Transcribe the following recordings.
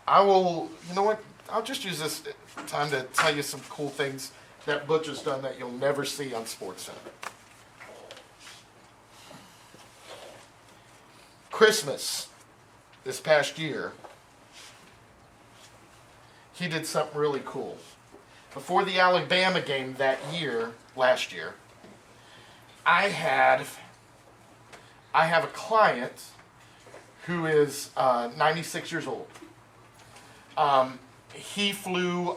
I will, you know what? I'll just use this time to tell you some cool things that Butch has done that you'll never see on SportsCenter. Christmas this past year, he did something really cool. Before the Alabama game that year, last year, I have a client who is 96 years old. He flew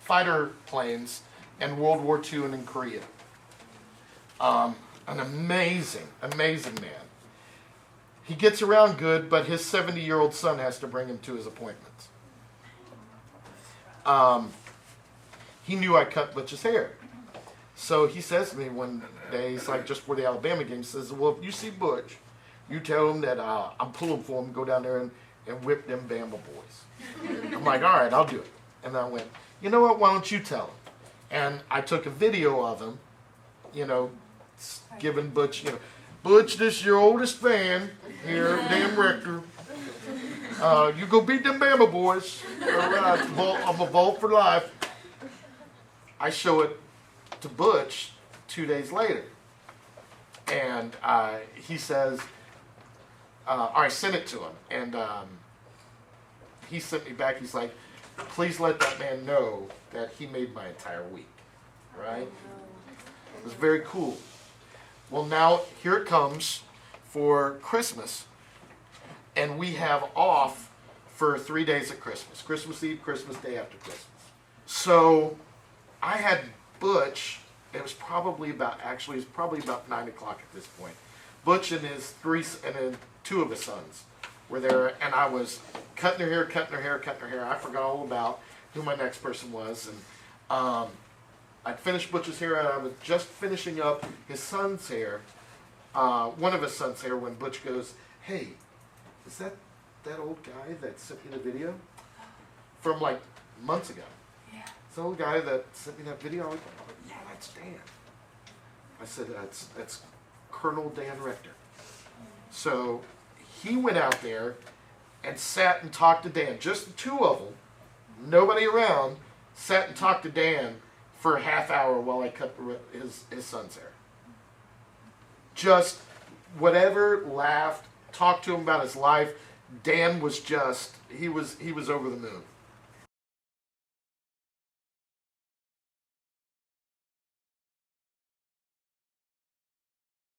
fighter planes in World War II and in Korea. An amazing, amazing man. He gets around good, but his 70-year-old son has to bring him to his appointments. He knew I cut Butch's hair. So he says to me one day, he's like, just before the Alabama game, he says, well, if you see Butch, you tell him that I'm pulling for him, go down there and whip them Bama boys. I'm like, all right, I'll do it. And I went, you know what, why don't you tell him? And I took a video of him, giving Butch, Butch, this is your oldest fan here, damn Rector. You go beat them Bama boys. All right, I'm a Volt for life. I show it to Butch 2 days later. And he says, I sent it to him. And he sent me back, he's like, please let that man know that he made my entire week. Right? It was very cool. Well, now here it comes for Christmas. And we have off for 3 days at Christmas. Christmas Eve, Christmas Day after Christmas. So I had Butch, it was probably about 9 o'clock at this point. Butch and his two of his sons were there, and I was cutting their hair. I forgot all about who my next person was. And I'd finished Butch's hair, and I was just finishing up his son's hair, one of his son's hair, when Butch goes, hey, is that old guy that sent me the video? From like months ago. Yeah. It's the old guy that sent me that video. I was like, yeah, that's Dan. I said, that's Colonel Dan Rector. So he went out there and sat and talked to Dan. Just the two of them, nobody around, sat and talked to Dan for a half hour while I cut his son's hair. Just whatever, laughed, talked to him about his life. Dan was he was over the moon.